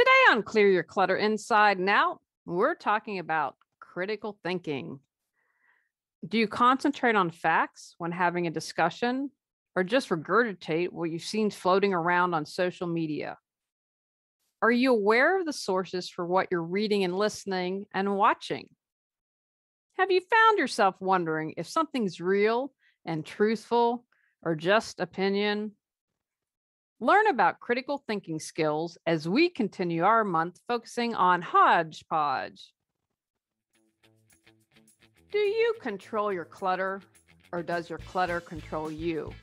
Today on Clear Your Clutter Inside and Out, we're talking about critical thinking. Do you concentrate on facts when having a discussion or just regurgitate what you've seen floating around on social media? Are you aware of the sources for what you're reading and listening and watching? Have you found yourself wondering if something's real and truthful or just opinion? Learn about critical thinking skills as we continue our month focusing on hodgepodge. Do you control your clutter or does your clutter control you?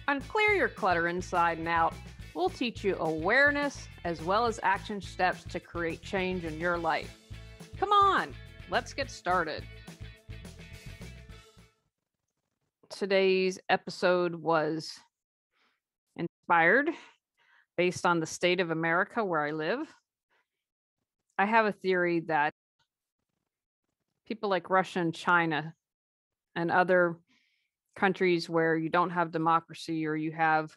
On Clear Your Clutter Inside and Out, we'll teach you awareness as well as action steps to create change in your life. Come on, let's get started. Today's episode was inspired based on the state of America where I live. I have a theory that people like Russia and China and other countries where you don't have democracy or you have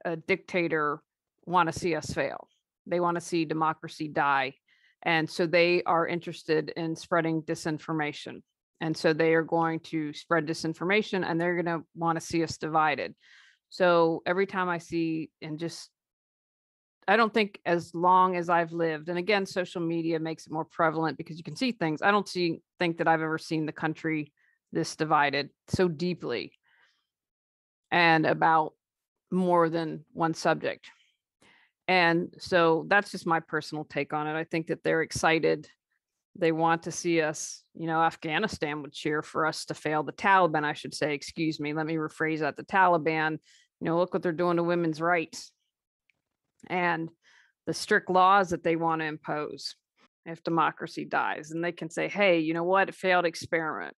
a dictator want to see us fail. They want to see democracy die. And so they are interested in spreading disinformation. And so they are going to spread disinformation and they're going to want to see us divided. So every time I see I don't think as long as I've lived, and again, social media makes it more prevalent because you can see things. I don't think that I've ever seen the country this divided so deeply and about more than one subject. And so that's just my personal take on it. I think that they're excited. They want to see us, Afghanistan would cheer for us to fail. The Taliban, I should say, excuse me, let me rephrase that. The Taliban, look what they're doing to women's rights and the strict laws that they want to impose if democracy dies. And they can say, hey, you know what? Failed experiment.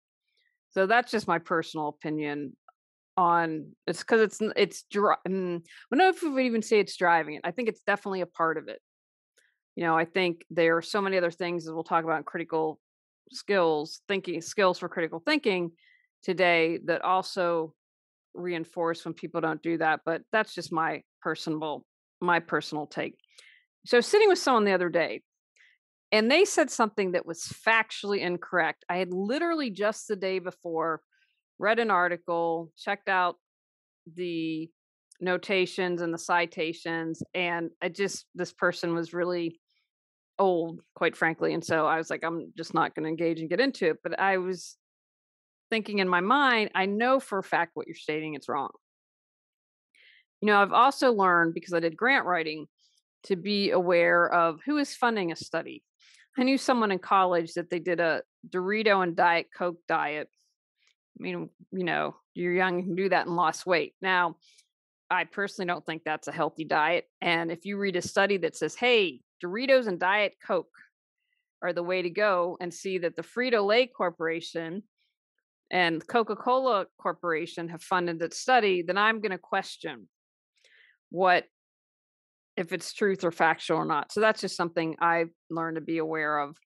So that's just my personal opinion on it's because it's I don't know if we would even say it's driving it. I think it's definitely a part of it. I think there are so many other things that we'll talk about in critical skills for critical thinking today that also reinforce when people don't do that. But that's just my personal take. So sitting with someone the other day, and they said something that was factually incorrect. I had literally just the day before read an article, checked out the notations and the citations, and this person was really old, quite frankly. And so I was like, I'm just not going to engage and get into it. But I was thinking in my mind, I know for a fact what you're stating, it's wrong. I've also learned, because I did grant writing, to be aware of who is funding a study. I knew someone in college that they did a Dorito and Diet Coke diet. I mean, you're young, you can do that and lost weight. Now, I personally don't think that's a healthy diet. And if you read a study that says, hey, Doritos and Diet Coke are the way to go, and see that the Frito-Lay Corporation and Coca-Cola Corporation have funded that study, then I'm going to question if it's truth or factual or not. So that's just something I've learned to be aware of.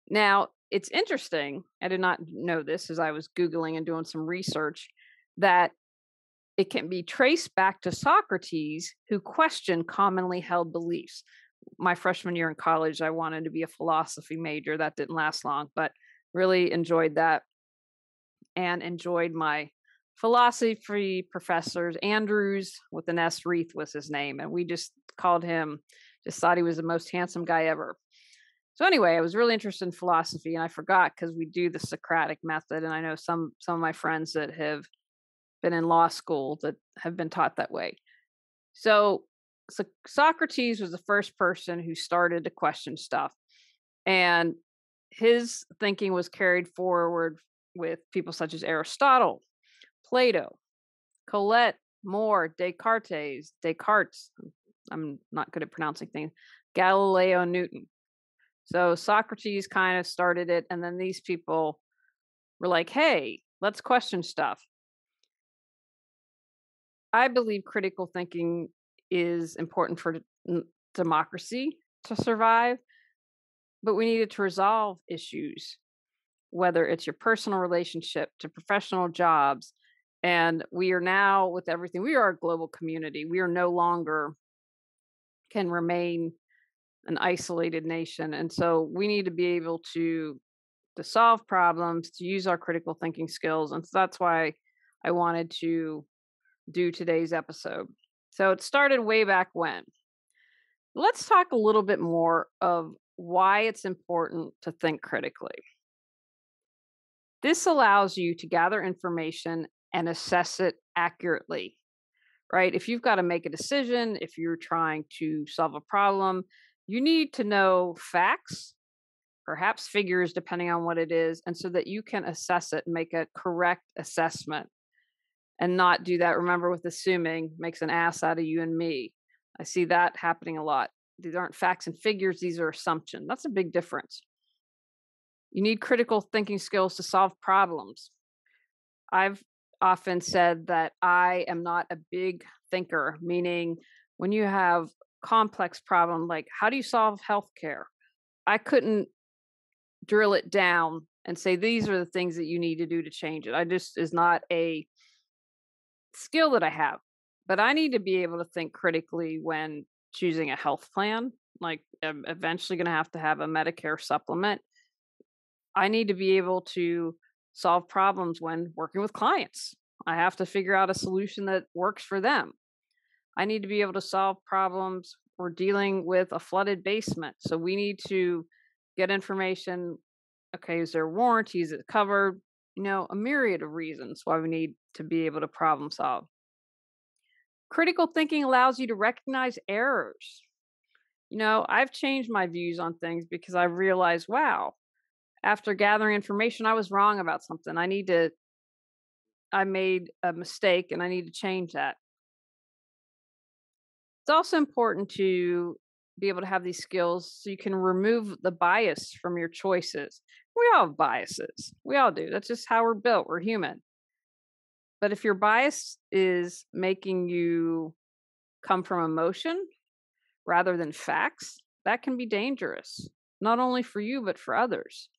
Now, it's interesting. I did not know this as I was Googling and doing some research, that it can be traced back to Socrates, who questioned commonly held beliefs. My freshman year in college, I wanted to be a philosophy major. That didn't last long, but really enjoyed that and enjoyed my philosophy professors. Andrews with an S, Reith was his name, and we just thought he was the most handsome guy ever. So anyway, I was really interested in philosophy, and I forgot because we do the Socratic method, and I know some of my friends that have been in law school that have been taught that way. So Socrates was the first person who started to question stuff, and his thinking was carried forward with people such as Aristotle, Plato, Colette, More, Descartes. I'm not good at pronouncing things. Galileo, Newton. So Socrates kind of started it, and then these people were like, hey, let's question stuff. I believe critical thinking is important for democracy to survive, but we needed to resolve issues, whether it's your personal relationship to professional jobs. And we are now, with everything, we are a global community. We are no longer can remain an isolated nation. And so we need to be able to solve problems, to use our critical thinking skills. And so that's why I wanted to do today's episode. So it started way back when. Let's talk a little bit more of why it's important to think critically. This allows you to gather information and assess it accurately, right? If you've got to make a decision, if you're trying to solve a problem, you need to know facts, perhaps figures, depending on what it is, and so that you can assess it and make a correct assessment and not do that. Remember, with assuming makes an ass out of you and me. I see that happening a lot. These aren't facts and figures, these are assumptions. That's a big difference. You need critical thinking skills to solve problems. I've often said that I am not a big thinker, meaning when you have complex problem like how do you solve healthcare? I couldn't drill it down and say these are the things that you need to do to change it. I just is not a skill that I have. But I need to be able to think critically when choosing a health plan. Like I'm eventually going to have a Medicare supplement. I need to be able to solve problems when working with clients. I have to figure out a solution that works for them. I need to be able to solve problems. We're dealing with a flooded basement. So we need to get information. Okay, is there warranty? Is it covered? A myriad of reasons why we need to be able to problem solve. Critical thinking allows you to recognize errors. I've changed my views on things because I've realized, wow, after gathering information, I was wrong about something. I made a mistake and I need to change that. It's also important to be able to have these skills so you can remove the bias from your choices. We all have biases. We all do. That's just how we're built. We're human. But if your bias is making you come from emotion rather than facts, that can be dangerous, not only for you, but for others.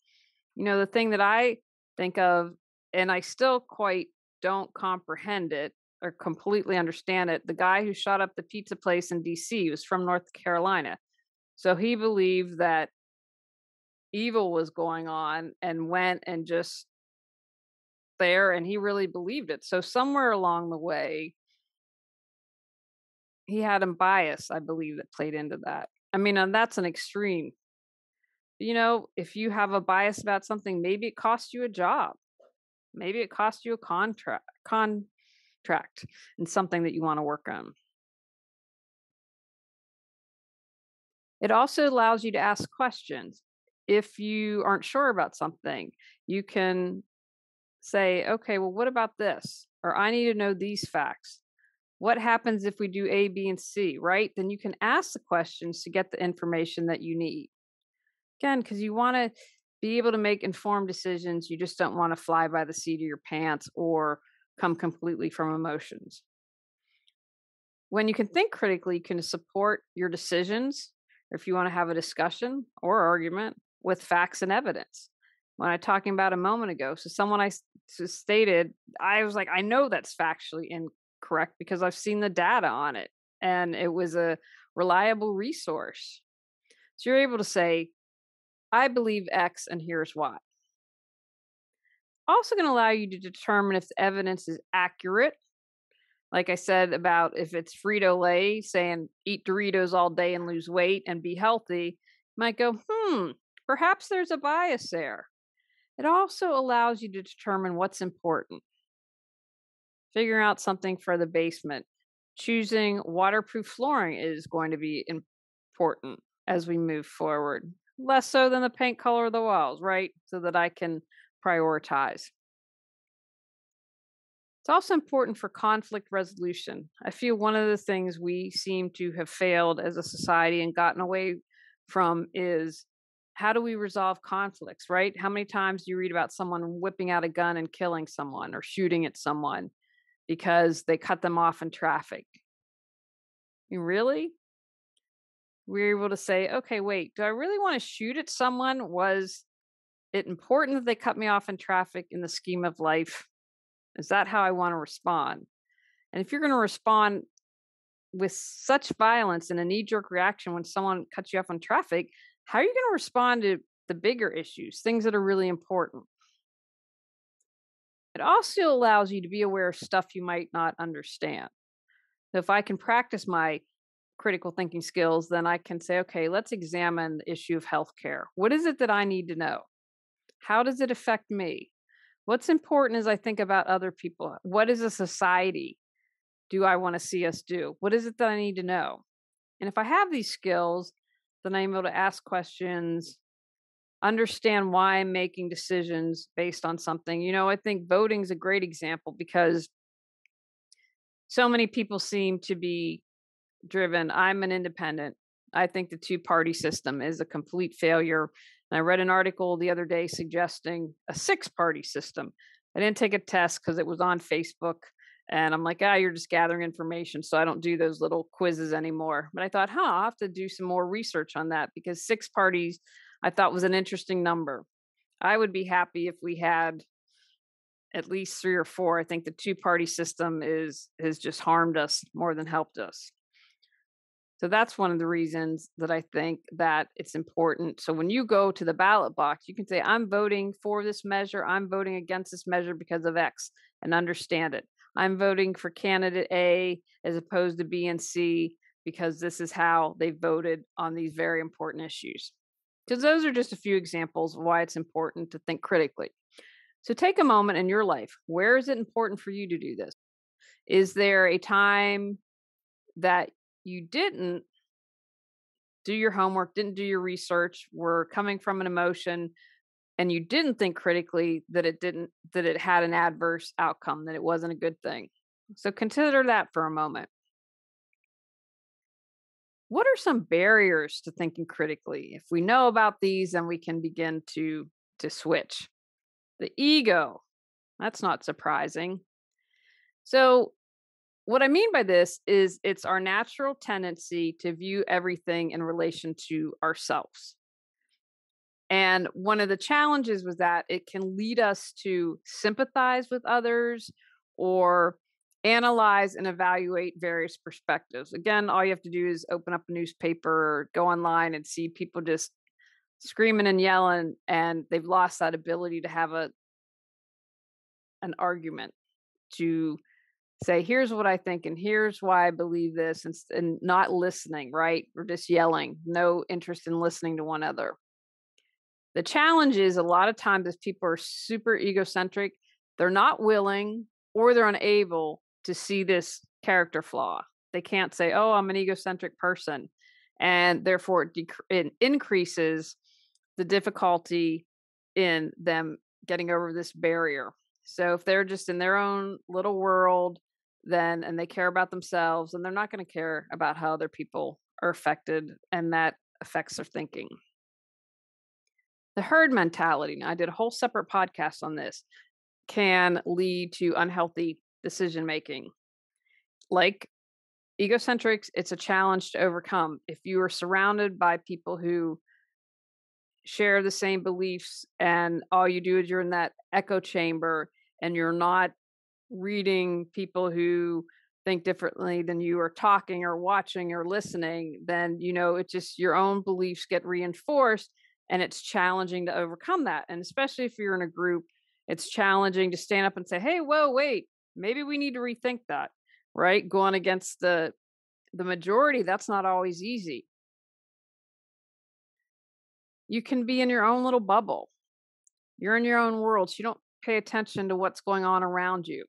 The thing that I think of, and I still quite don't comprehend it or completely understand it, the guy who shot up the pizza place in DC was from North Carolina. So he believed that evil was going on and went and just there, and he really believed it. So somewhere along the way, he had a bias, I believe, that played into that. I mean, and that's an extreme. If you have a bias about something, maybe it costs you a job. Maybe it costs you a contract in something that you want to work on. It also allows you to ask questions. If you aren't sure about something, you can say, okay, well, what about this? Or I need to know these facts. What happens if we do A, B, and C, right? Then you can ask the questions to get the information that you need. Again, because you want to be able to make informed decisions. You just don't want to fly by the seat of your pants or come completely from emotions. When you can think critically, you can support your decisions, or if you want to have a discussion or argument with facts and evidence. When I talking about a moment ago, so someone stated, I was like, I know that's factually incorrect because I've seen the data on it, and it was a reliable resource. So you're able to say, I believe X, and here's why. Also going to allow you to determine if the evidence is accurate. Like I said about if it's Frito-Lay saying eat Doritos all day and lose weight and be healthy, you might go, perhaps there's a bias there. It also allows you to determine what's important. Figuring out something for the basement. Choosing waterproof flooring is going to be important as we move forward. Less so than the paint color of the walls, right? So that I can prioritize. It's also important for conflict resolution. I feel one of the things we seem to have failed as a society and gotten away from is how do we resolve conflicts, right? How many times do you read about someone whipping out a gun and killing someone or shooting at someone because they cut them off in traffic? Really? We're able to say, okay, wait, do I really want to shoot at someone? Was it important that they cut me off in traffic in the scheme of life? Is that how I want to respond? And if you're going to respond with such violence and a knee-jerk reaction when someone cuts you off on traffic, how are you going to respond to the bigger issues, things that are really important? It also allows you to be aware of stuff you might not understand. So if I can practice my critical thinking skills, then I can say, okay, let's examine the issue of healthcare. What is it that I need to know? How does it affect me? What's important as I think about other people? What is a society do I want to see us do? What is it that I need to know? And if I have these skills, then I'm able to ask questions, understand why I'm making decisions based on something. I think voting is a great example because so many people seem to be driven. I'm an independent. I think the two-party system is a complete failure. And I read an article the other day suggesting a six-party system. I didn't take a test because it was on Facebook. And I'm like, you're just gathering information. So I don't do those little quizzes anymore. But I thought, I'll have to do some more research on that because six parties I thought was an interesting number. I would be happy if we had at least three or four. I think the two-party system has just harmed us more than helped us. So that's one of the reasons that I think that it's important. So when you go to the ballot box, you can say, I'm voting for this measure. I'm voting against this measure because of X, and understand it. I'm voting for candidate A as opposed to B and C because this is how they voted on these very important issues. Because those are just a few examples of why it's important to think critically. So take a moment in your life. Where is it important for you to do this? Is there a time that you didn't do your homework, didn't do your research, were coming from an emotion, and you didn't think critically that it had an adverse outcome, that it wasn't a good thing? So consider that for a moment. What are some barriers to thinking critically? If we know about these, then we can begin to switch. The ego, that's not surprising. So what I mean by this is it's our natural tendency to view everything in relation to ourselves. And one of the challenges was that it can lead us to sympathize with others or analyze and evaluate various perspectives. Again, all you have to do is open up a newspaper or go online and see people just screaming and yelling, and they've lost that ability to have an argument, to say, here's what I think and here's why I believe this, and not listening, right? We're just yelling, no interest in listening to one another. The challenge is a lot of times if people are super egocentric, they're not willing or they're unable to see this character flaw. They can't say, oh, I'm an egocentric person. And therefore it increases the difficulty in them getting over this barrier. So if they're just in their own little world, and they care about themselves, and they're not going to care about how other people are affected, and that affects their thinking. The herd mentality, now I did a whole separate podcast on this, can lead to unhealthy decision making. Like egocentrics, it's a challenge to overcome. If you are surrounded by people who share the same beliefs and all you do is you're in that echo chamber and you're not reading people who think differently than you, or talking or watching or listening, then it's just your own beliefs get reinforced, and it's challenging to overcome that. And especially if you're in a group, it's challenging to stand up and say, hey, whoa, wait, maybe we need to rethink that, right? Going against the majority, that's not always easy. You can be in your own little bubble. You're in your own world, so you don't pay attention to what's going on around you.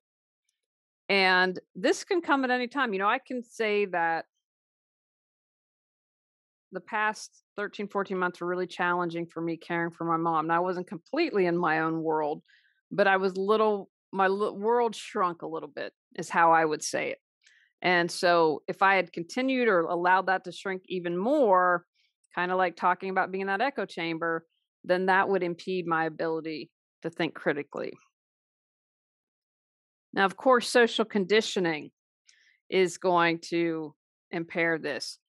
And this can come at any time. I can say that the past 13, 14 months were really challenging for me caring for my mom. Now, I wasn't completely in my own world, but my world shrunk a little bit, is how I would say it. And so if I had continued or allowed that to shrink even more, kind of like talking about being in that echo chamber, then that would impede my ability to think critically. Now, of course, social conditioning is going to impair this,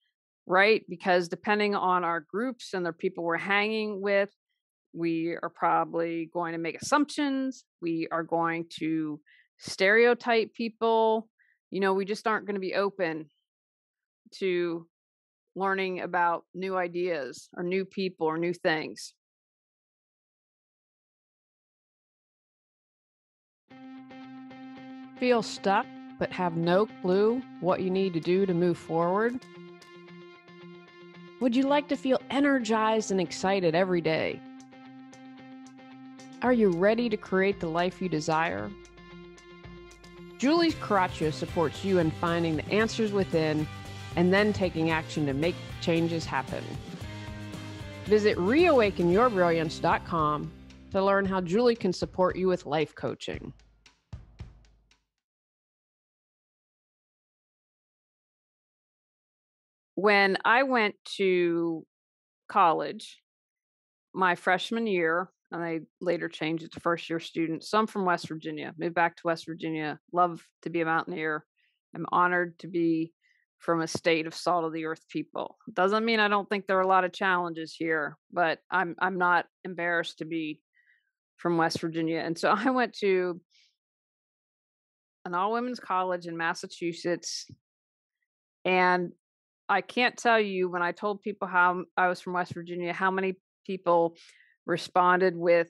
right? Because depending on our groups and the people we're hanging with, we are probably going to make assumptions. We are going to stereotype people. We just aren't going to be open to learning about new ideas or new people or new things. Feel stuck but have no clue what you need to do to move forward? Would you like to feel energized and excited every day? Are you ready to create the life you desire? Julie Coraccio supports you in finding the answers within and then taking action to make changes happen. Visit reawakenyourbrilliance.com to learn how Julie can support you with life coaching. When I went to college, my freshman year, and I later changed it to first year student. So I'm from West Virginia, moved back to West Virginia, love to be a mountaineer. I'm honored to be from a state of salt of the earth people. Doesn't mean I don't think there are a lot of challenges here, but I'm not embarrassed to be from West Virginia. And so I went to an all women's college in Massachusetts, and I can't tell you when I told people how I was from West Virginia, how many people responded with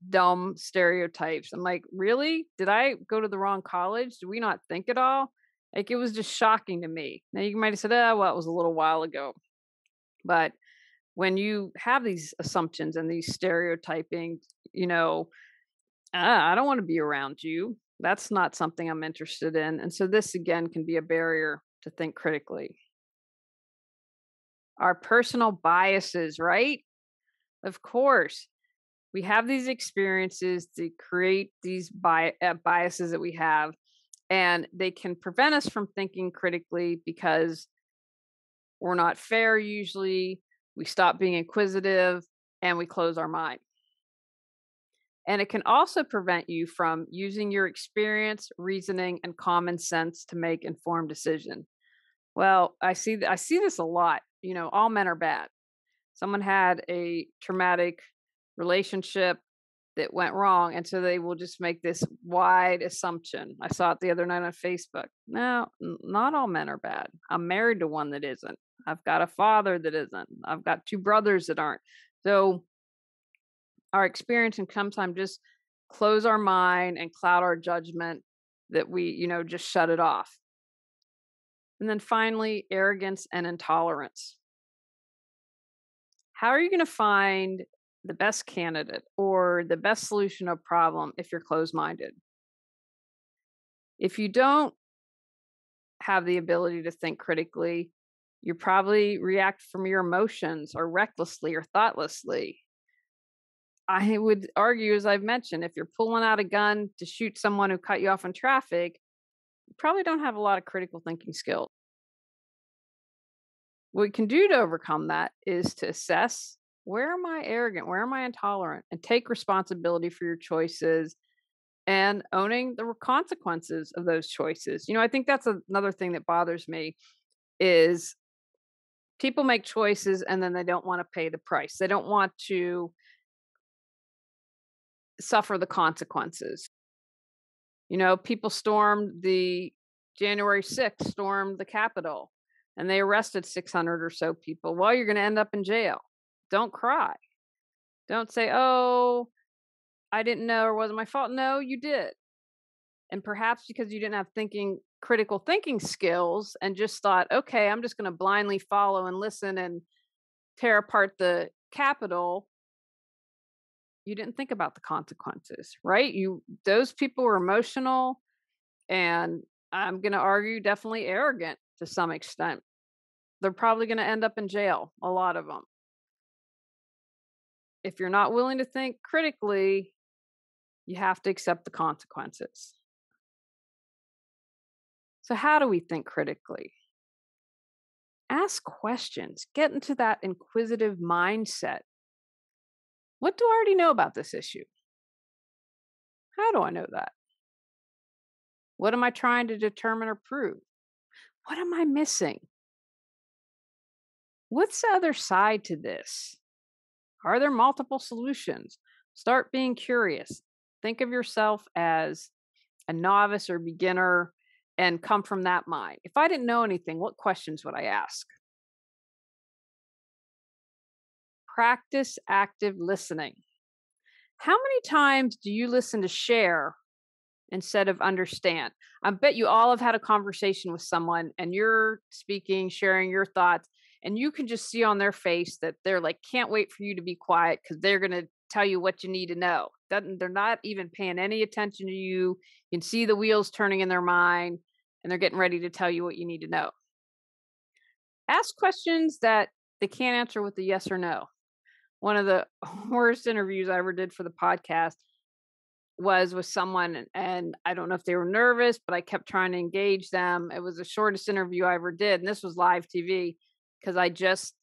dumb stereotypes. I'm like, really? Did I go to the wrong college? Do we not think at all? Like, it was just shocking to me. Now, you might have said, oh, well, it was a little while ago. But when you have these assumptions and these stereotyping, I don't want to be around you. That's not something I'm interested in. And so this again can be a barrier to think critically. Our personal biases, right? Of course, we have these experiences to create these biases that we have, and they can prevent us from thinking critically because we're not fair usually. We stop being inquisitive and we close our mind. And it can also prevent you from using your experience, reasoning, and common sense to make informed decision. Well, I see this a lot. All men are bad. Someone had a traumatic relationship that went wrong, and so they will just make this wide assumption. I saw it the other night on Facebook. No, not all men are bad. I'm married to one that isn't. I've got a father that isn't. I've got two brothers that aren't. So our experience can sometimes just close our mind and cloud our judgment, that we, just shut it off. And then finally, arrogance and intolerance. How are you going to find the best candidate or the best solution to a problem if you're closed minded? If you don't have the ability to think critically, you probably react from your emotions or recklessly or thoughtlessly. I would argue, as I've mentioned, if you're pulling out a gun to shoot someone who cut you off in traffic, you probably don't have a lot of critical thinking skills. What we can do to overcome that is to assess, where am I arrogant? Where am I intolerant? And take responsibility for your choices and owning the consequences of those choices. I think that's another thing that bothers me is people make choices and then they don't want to pay the price. They don't want to suffer the consequences. People stormed the January 6th, stormed the Capitol, and they arrested 600 or so people. Well, you're going to end up in jail. Don't cry. Don't say, oh, I didn't know or wasn't my fault. No, you did. And perhaps because you didn't have critical thinking skills and just thought, okay, I'm just going to blindly follow and listen and tear apart the Capitol, you didn't think about the consequences, right? Those people were emotional, and I'm going to argue definitely arrogant to some extent. They're probably going to end up in jail, a lot of them. If you're not willing to think critically, you have to accept the consequences. So how do we think critically? Ask questions. Get into that inquisitive mindset. What do I already know about this issue? How do I know that? What am I trying to determine or prove? What am I missing? What's the other side to this? Are there multiple solutions? Start being curious. Think of yourself as a novice or beginner and come from that mind. If I didn't know anything, what questions would I ask? Practice active listening. How many times do you listen to share instead of understand? I bet you all have had a conversation with someone and you're speaking, sharing your thoughts, and you can just see on their face that they're like, can't wait for you to be quiet because they're going to tell you what you need to know. They're not even paying any attention to you. You can see the wheels turning in their mind and they're getting ready to tell you what you need to know. Ask questions that they can't answer with a yes or no. One of the worst interviews I ever did for the podcast was with someone, and I don't know if they were nervous, but I kept trying to engage them. It was the shortest interview I ever did, and this was live TV because I just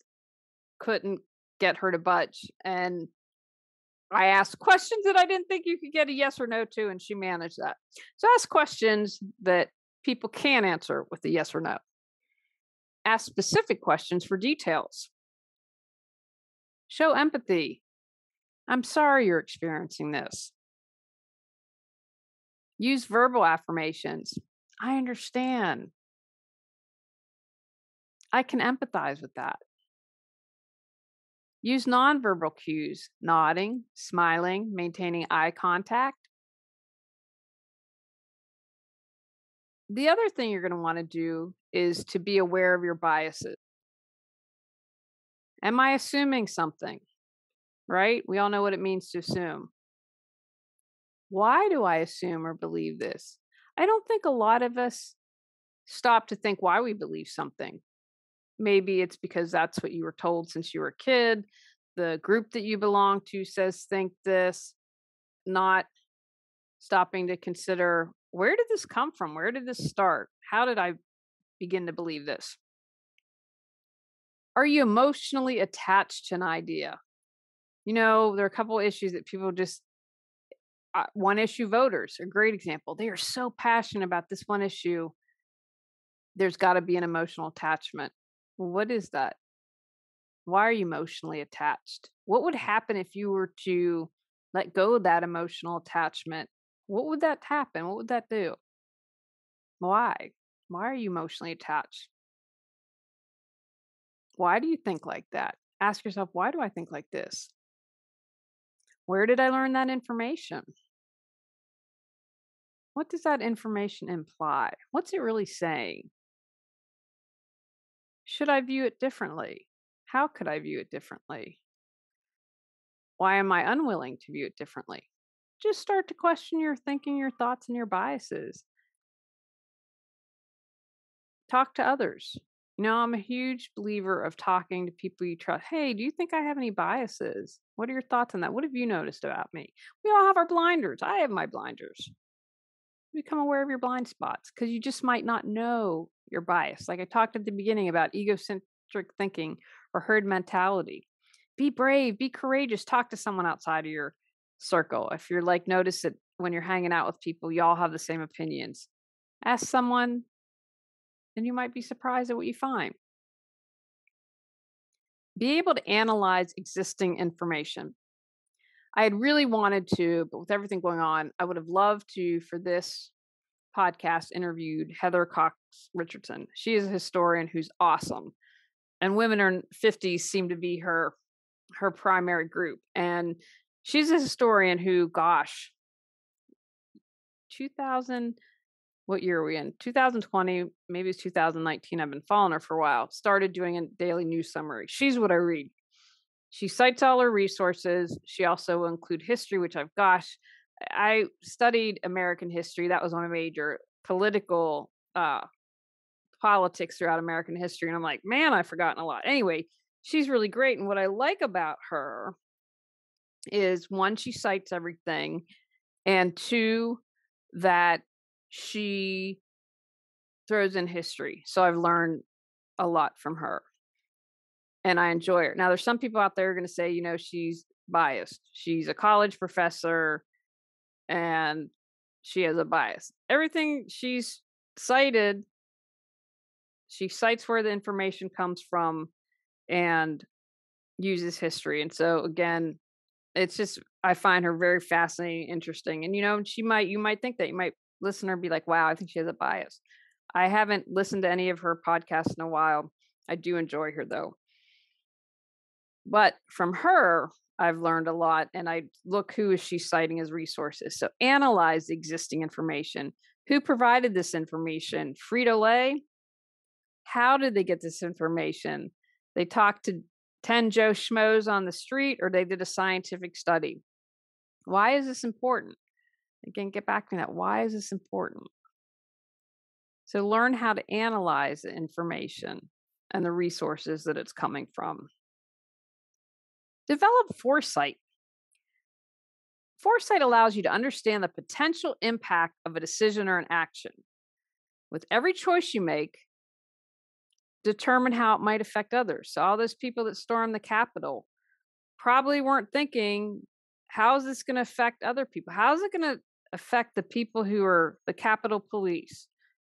couldn't get her to budge. And I asked questions that I didn't think you could get a yes or no to, and she managed that. So ask questions that people can answer with a yes or no. Ask specific questions for details. Show empathy. I'm sorry you're experiencing this. Use verbal affirmations. I understand. I can empathize with that. Use nonverbal cues, nodding, smiling, maintaining eye contact. The other thing you're going to want to do is to be aware of your biases. Am I assuming something? Right? We all know what it means to assume. Why do I assume or believe this? I don't think a lot of us stop to think why we believe something. Maybe it's because that's what you were told since you were a kid. The group that you belong to says think this, not stopping to consider, where did this come from? Where did this start? How did I begin to believe this? Are you emotionally attached to an idea? There are a couple of issues that people just, one issue voters are a great example. They are so passionate about this one issue. There's got to be an emotional attachment. Well, what is that? Why are you emotionally attached? What would happen if you were to let go of that emotional attachment? What would that happen? What would that do? Why? Why are you emotionally attached? Why do you think like that? Ask yourself, why do I think like this? Where did I learn that information? What does that information imply? What's it really saying? Should I view it differently? How could I view it differently? Why am I unwilling to view it differently? Just start to question your thinking, your thoughts, and your biases. Talk to others. I'm a huge believer of talking to people you trust. Hey, do you think I have any biases? What are your thoughts on that? What have you noticed about me? We all have our blinders. I have my blinders. Become aware of your blind spots because you just might not know your bias. Like I talked at the beginning about egocentric thinking or herd mentality. Be brave, be courageous, talk to someone outside of your circle. If you're like, notice that when you're hanging out with people, you all have the same opinions. Ask someone, and you might be surprised at what you find. Be able to analyze existing information. I had really wanted to, but with everything going on, I would have loved to, for this podcast, interviewed Heather Cox Richardson. She is a historian who's awesome. And women in 50s seem to be her primary group. And she's a historian who, 2000, what year are we in? 2020, maybe it's 2019. I've been following her for a while. Started doing a daily news summary. She's what I read. She cites all her resources. She also will include history, which I studied American history. That was my major, political politics throughout American history. And I'm like, man, I've forgotten a lot. Anyway, she's really great. And what I like about her is, one, she cites everything. And two, that she throws in history. So I've learned a lot from her. And I enjoy her. Now, there's some people out there going to say, she's biased. She's a college professor and she has a bias. Everything she's cited, she cites where the information comes from and uses history. And so, again, it's just, I find her very fascinating, interesting. And, you might think that, you might listen to her and be like, wow, I think she has a bias. I haven't listened to any of her podcasts in a while. I do enjoy her though. But from her, I've learned a lot, and I look who is she citing as resources. So analyze the existing information. Who provided this information? Frito Lay? How did they get this information? They talked to 10 Joe Schmoes on the street, or they did a scientific study. Why is this important? Again, get back to that. Why is this important? So learn how to analyze the information and the resources that it's coming from. Develop foresight. Foresight allows you to understand the potential impact of a decision or an action. With every choice you make, determine how it might affect others. So, all those people that stormed the Capitol probably weren't thinking, how is this going to affect other people? How is it going to affect the people who are the Capitol Police?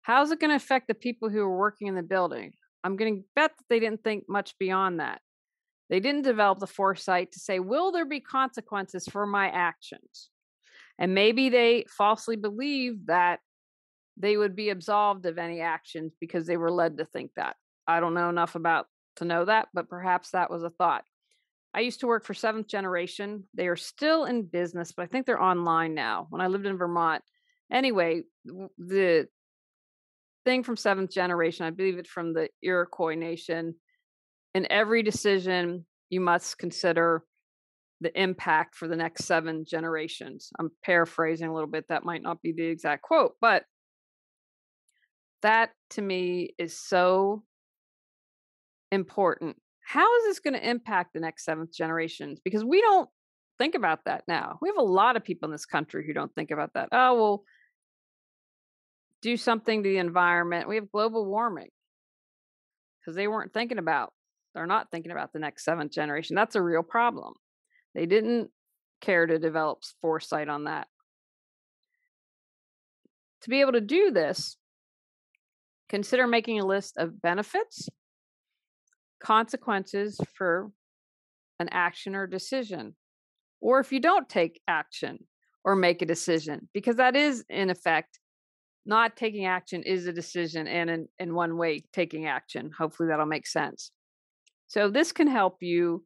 How is it going to affect the people who are working in the building? I'm going to bet that they didn't think much beyond that. They didn't develop the foresight to say, will there be consequences for my actions? And maybe they falsely believed that they would be absolved of any actions because they were led to think that. I don't know enough about to know that, but perhaps that was a thought. I used to work for Seventh Generation. They are still in business, but I think they're online now. When I lived in Vermont, anyway, the thing from Seventh Generation, I believe it's from the Iroquois Nation. In every decision, you must consider the impact for the next 7 generations. I'm paraphrasing a little bit. That might not be the exact quote, but that to me is so important. How is this going to impact the next 7th generations? Because we don't think about that now. We have a lot of people in this country who don't think about that. Oh, well, do something to the environment. We have global warming because they're not thinking about the next 7th generation. That's a real problem. They didn't care to develop foresight on that. To be able to do this, consider making a list of benefits, consequences for an action or decision, or if you don't take action or make a decision, because that is, in effect, not taking action is a decision, and in one way, taking action. Hopefully that'll make sense. So this can help you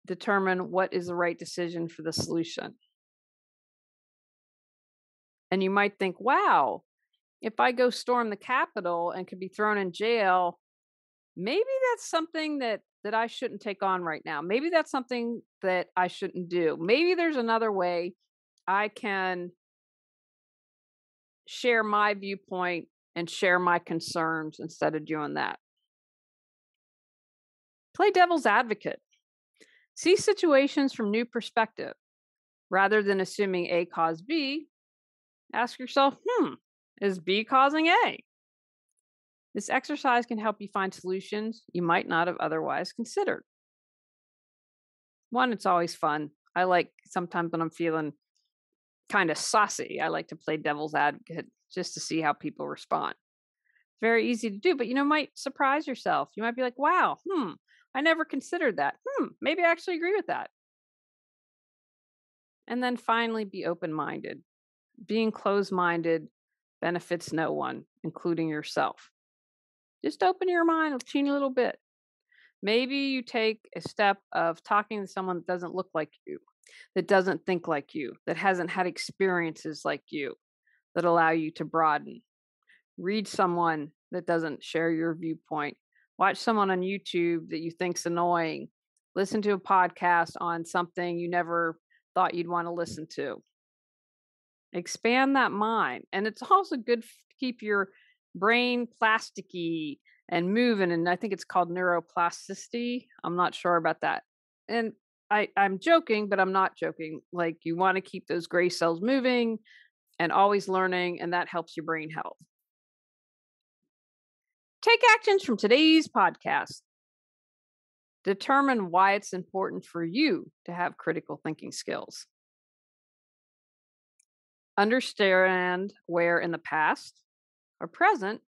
determine what is the right decision for the solution. And you might think, wow, if I go storm the Capitol and could be thrown in jail, maybe that's something that I shouldn't take on right now. Maybe that's something that I shouldn't do. Maybe there's another way I can share my viewpoint and share my concerns instead of doing that. Play devil's advocate. See situations from new perspective. Rather than assuming A caused B, ask yourself, is B causing A? This exercise can help you find solutions you might not have otherwise considered. One, it's always fun. I like sometimes when I'm feeling kind of saucy, I like to play devil's advocate just to see how people respond. It's very easy to do, but might surprise yourself. You might be like, wow, I never considered that. Maybe I actually agree with that. And then finally, be open-minded. Being closed-minded benefits no one, including yourself. Just open your mind a teeny little bit. Maybe you take a step of talking to someone that doesn't look like you, that doesn't think like you, that hasn't had experiences like you, that allow you to broaden. Read someone that doesn't share your viewpoint. Watch someone on YouTube that you think's annoying. Listen to a podcast on something you never thought you'd want to listen to. Expand that mind. And it's also good to keep your brain plasticky and moving. And I think it's called neuroplasticity. I'm not sure about that. And I'm joking, but I'm not joking. Like, you want to keep those gray cells moving and always learning, and that helps your brain health. Take actions from today's podcast. Determine why it's important for you to have critical thinking skills. Understand where in the past or present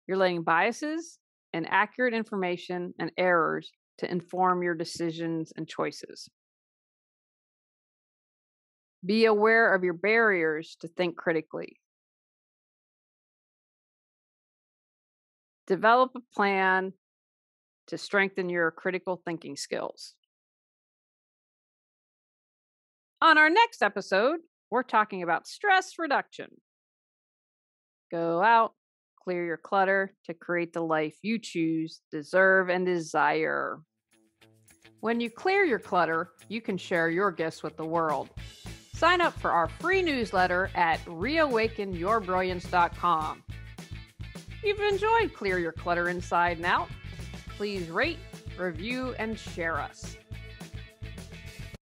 you're letting biases, inaccurate information, and errors to inform your decisions and choices. Be aware of your barriers to think critically. Develop a plan to strengthen your critical thinking skills. On our next episode, we're talking about stress reduction. Go out, clear your clutter to create the life you choose, deserve, and desire. When you clear your clutter, you can share your gifts with the world. Sign up for our free newsletter at reawakenyourbrilliance.com. If you've enjoyed Clear Your Clutter Inside and Out, please rate, review, and share us.